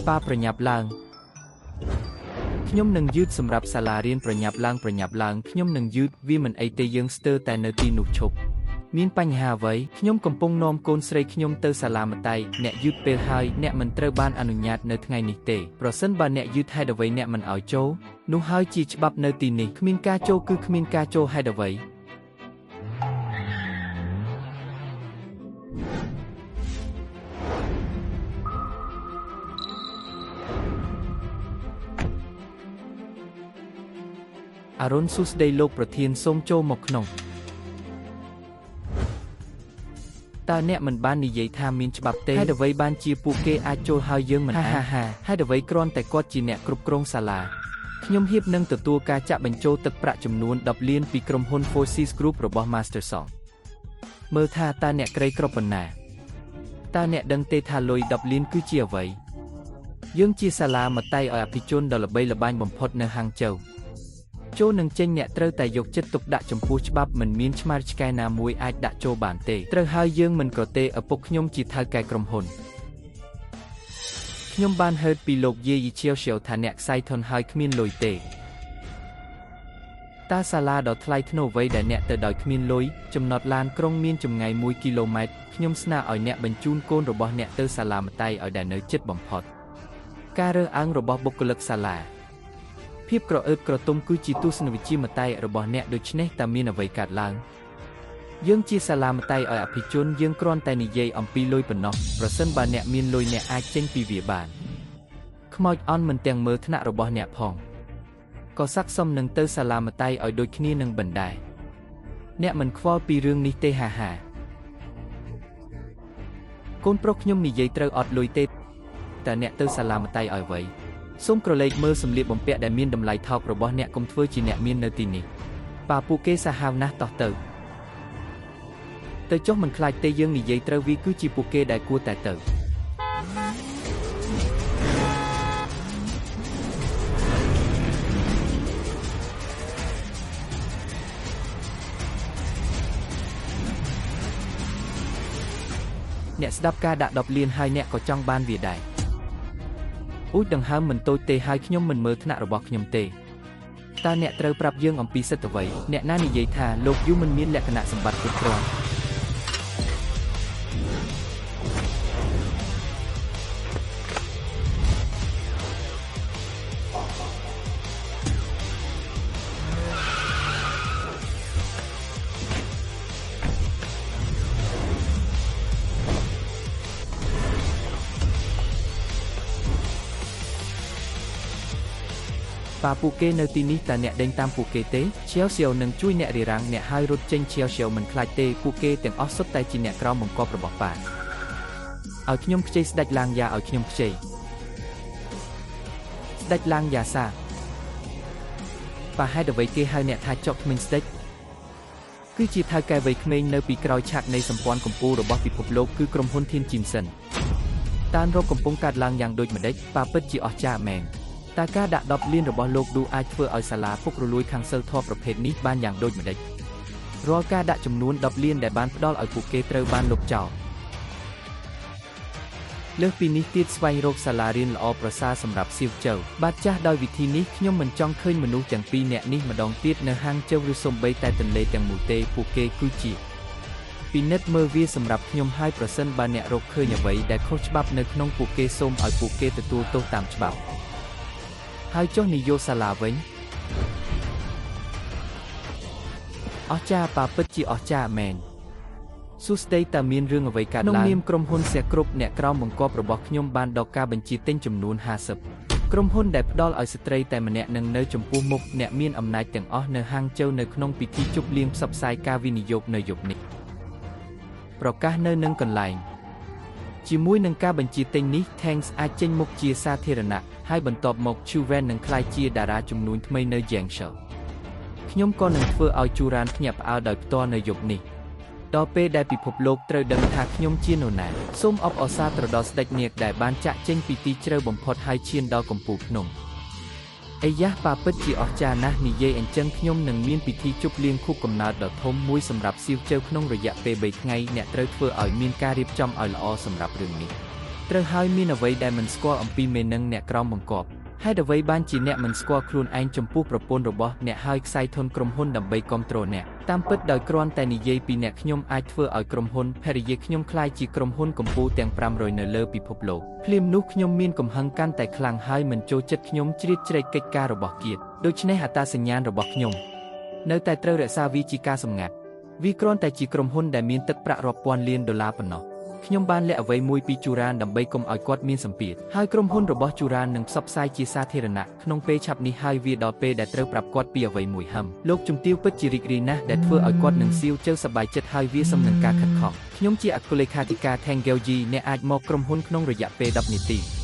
ប៉ាប្រញាប់ឡើងខ្ញុំនឹងយឺតសម្រាប់សាលារៀនប្រញាប់ឡើងខ្ញុំនឹងយឺតវាមិនអីទេយើងស្ទើរតែនៅទីនោះឈប់មានបញ្ហាអ្វីខ្ញុំកំពុងនាំកូនស្រីខ្ញុំទៅសាលាម្ដាយអ្នកយឺតពេលហើយអ្នកមិនត្រូវបានអនុញ្ញាតនៅថ្ងៃនេះទេប្រសិនបើអ្នកយឺតហេតុអ្វីអ្នកមិនឲ្យចូលនោះហើយជាច្បាប់នៅទីនេះគ្មានការចូលគឺគ្មានការចូលហេតុអ្វីអរុនសួស្ដីលោកប្រធានសូមចូលមកក្នុងតើអ្នកមិនបាននិយាយថាមានច្បាប់ទេហេតុអ្វីបានជាពួកគេអាចចូលហើយយើងមិនអាចហេតុអ្វីគ្រាន់តែគាត់ជាអ្នកគ្រប់គ្រងសាលាខ្ញុំហៀបនឹងទទួលការចាក់បញ្ចូលទឹកប្រាក់ចំនួន10លានពីក្រុមហ៊ុន Four Seas Group របស់ Master Song មើលថាតើអ្នកក្រីក្រប៉ុណ្ណាតើអ្នកដឹងទេថាលុយ10លានគឺជាអ្វីយើងជាសាលាម្ដាយឲ្យអភិជនដ៏ល្បីល្បាញបំផុតនៅហាងជូវចូលនឹងចេញអ្នកត្រូវតែយកចិត្តទុកដាក់ចំពោះច្បាប់មិនមានឆ្មារឆ្កែណាមួយអាចដាក់ចូលបានទេត្រូវហើយយើងមិនក៏ទេឪពុកខ្ញុំជាថៅកែក្រុមហ៊ុនខ្ញុំបានហឺតពីលោកយាយឈៀវឈៀវថាអ្នកខ្សែធនហើយគ្មានលុយទេតើសាលាដ៏ថ្លៃថ្នូរអ្វីដែលអ្នកទៅដោយគ្មានលុយចំណតឡានក្រុងមានចម្ងាយ1គីឡូម៉ែត្រខ្ញុំស្នើឲ្យអ្នកបញ្ជូនកូនរបស់អ្នកទៅសាលាម្ដាយឲ្យដែលនៅជិតបំផុតការរើសអើងរបស់បុគ្គលិកសាលាភាពក្រអឺតក្រទុំគឺជាទស្សនវិជ្ជាម្ដាយរបស់អ្នកដូច្នេះតើមានអ្វីកើតឡើងយើងជាសាលាម្ដាយឲ្យអភិជនយើងគ្រាន់តែនិយាយអំពីលុយប៉ុណ្ណោះប្រសិនបើអ្នកមានលុយអ្នកអាចចេញពីវាបានខ្មោចអន់មិនទាំងមើលថ្នាក់របស់អ្នកផងក៏ស័ក្តិសមនឹងទៅសាលាម្ដាយឲ្យដូចគ្នានឹងបណ្ដែរអ្នកមិនខ្វល់ពីរឿងនេះទេហាកូនប្រុសខ្ញុំនិយាយត្រូវអត់លុយទេតើអ្នកទៅសាលាម្ដាយឲ្យអ្វីសូមក្រឡេកមើលសម្លៀកបំពាក់ដែលមានតម្លៃថោករបស់អ្នកកុំធ្វើជាអ្នកមាននៅទីនេះប៉ាពួកគេសាហាវណាស់តោះទៅចុះមិនខ្លាចទេយើងនិយាយត្រូវវាគឺជាពួកគេដែលគួរតែទៅអ្នកស្ដាប់ការដាក់10លានហើយអ្នកក៏ចង់បានវាដែរអូចដង្ហើមមិនតូចទេហើយខ្ញុំមិនមើលថ្នាក់របស់ខ្ញុំទេតើអ្នកត្រូវប្រាប់យើងអំពីសិទ្ធិអ្វីអ្នកណានិយាយថាលោកយូមិនមានលក្ខណៈសម្បត្តិគ្រប់គ្រាន់ប៉ាពួកគេនៅទីនេះតើអ្នកដេញតាមពួកគេទេឈៀវស៊ៀវនឹងជួយអ្នករារាំងអ្នកហើយរត់ចេញឈៀវស៊ៀវមិនខ្លាចទេពួកគេទាំងអស់សុទ្ធតែជាអ្នកក្រោមបង្គាប់របស់ប៉ាឲ្យខ្ញុំខ្ចីស្ដេចឡាងយ៉ាឲ្យខ្ញុំខ្ចីស្ដេចឡាងយ៉ាសាប៉ាហេតុអ្វីគេហៅអ្នកថាចុកគ្មានស្ដេចគឺជាថៅកែវ័យក្មេងនៅពីក្រោយឆាកនៃសម្ព័ន្ធកម្ពុជារបស់ពិភពលោកគឺក្រុមហ៊ុនធានជីនសិនតានរកកំពុងកាត់ឡើងយ៉ាងដូចម្ដេចប៉ាពិតជាអស្ចារ្យមែនតើការដាក់10លានរបស់លោកឌូអាចធ្វើឲ្យសាលាពុករលួយខាងសិលធម៌ប្រភេទនេះបានយ៉ាងដូចម្ដេចរាល់ការដាក់ចំនួន10លានដែលបានផ្ដល់ឲ្យពួកគេត្រូវបានលុបចោលលើសពីនេះទៀតស្វែងរកសាលារៀនល្អប្រសើរសម្រាប់សៀវជើបាទចាស់ដោយវិធីនេះខ្ញុំមិនចង់ឃើញមនុស្សទាំងពីរនាក់នេះម្ដងទៀតនៅហាងជើឬសូម្បីតែទន្លេទាំងមូលទេពួកគេគឺជាពិនិត្យមើលវាសម្រាប់ខ្ញុំហើយប្រសិនបើអ្នករកឃើញអ្វីដែលខុសច្បាប់នៅក្នុងពួកគេសូមឲ្យពួកគេទទួលទោសតាមច្បាប់ហើយចុះនយោសាលាវិញអស្ចារ្យប៉ាពិតជាអស្ចារ្យមែនសួស្ដីតើមានរឿងអ្វីកើតឡើងក្នុងនាមក្រុមហ៊ុនសៀគ្រប់អ្នកក្រោមបង្គាប់របស់ខ្ញុំបានដកការបញ្ជាទិញចំនួន50ក្រុមហ៊ុនដែលផ្ដល់ឲ្យស្ត្រីតែម្នាក់នឹងនៅចំពោះមុខអ្នកមានអំណាចទាំងអស់នៅហាងជើនៅក្នុងពិធីជប់លៀងផ្សព្វផ្សាយការវិនិយោគនៅយប់នេះប្រកាសនៅនឹងកន្លែងជាមួយនឹងការបញ្ជាទិញនេះ Thanks អាចចេញមុខជាសាធារណៈហើយបន្ទាប់មក Chuven នឹងក្លាយជាតារាជំនួញថ្មីនៅ Jiangsu ខ្ញុំក៏នឹងធ្វើឲ្យជូរ៉ានភ្ញាក់ផ្អើលដោយផ្ទាល់នៅយប់នេះដល់ពេលដែលពិភពលោកត្រូវដឹងថាខ្ញុំជានរណាសូមអបអរសាទរដល់ស្ដេចនាគដែលបានចាក់ចេញពីទីជ្រៅបំផុតហើយឈានដល់កំពូលភ្នំអាយ៉ាប៉ាពិតជាអស្ចារ្យណាស់និយាយអញ្ចឹងខ្ញុំនឹងមានពិធីជប់លៀងខួបកំណើតដ៏ធំមួយសម្រាប់សៀវជើក្នុងរយៈពេល3ថ្ងៃអ្នកត្រូវធ្វើឲ្យមានការរៀបចំឲ្យល្អសម្រាប់រឿងនេះ ត្រូវហើយមានអ្វីដែលមិនស្គាល់អំពីមេនឹងអ្នកក្រោមបង្គាប់ហេតុអ្វីបានជាអ្នកមិនស្គាល់ខ្លួនឯងចំពោះប្រពន្ធរបស់អ្នកហើយខ្សែធនក្រុមហ៊ុនដើម្បីគ្រប់គ្រងអ្នកតាមពិតដោយគ្រាន់តែនិយាយពីអ្នកខ្ញុំអាចធ្វើឲ្យក្រុមហ៊ុនភរិយាខ្ញុំក្លាយជាក្រុមហ៊ុនកម្ពុជាទាំង500នៅលើពិភពលោកភ្លាមនោះខ្ញុំមានកំហឹងកាន់តែខ្លាំងហើយមិនចូលចិត្តខ្ញុំជ្រៀតជ្រែកកិច្ចការរបស់គៀតដូច្នេះអត្តសញ្ញាណរបស់ខ្ញុំនៅតែត្រូវរក្សាវាជាការសម្ងាត់វាគ្រាន់តែជាក្រុមហ៊ុនដែលមានទឹកប្រាក់រាប់ពាន់លានដុល្លារប៉ុណ្ណោះខ្ញុំបានលាក់អ្វីមួយពីជូរ៉ានដើម្បីកុំឲ្យគាត់មានសម្ពាធហើយក្រុមហ៊ុនរបស់ជូរ៉ាននឹងផ្សព្វផ្សាយជាសាធារណៈក្នុងពេលឆាប់នេះហើយវាដល់ពេលដែលត្រូវប្រាប់គាត់ពីអ្វីមួយលោកជំទាវពិតជារីករាយណាស់ដែលធ្វើឲ្យគាត់នឹងសៀវជើសប្បាយចិត្តហើយវាសំនឹងការខិតខំខ្ញុំជាអគ្គលេខាធិការ Thank you អ្នកអាចមកក្រុមហ៊ុនក្នុងរយៈពេល10នាទី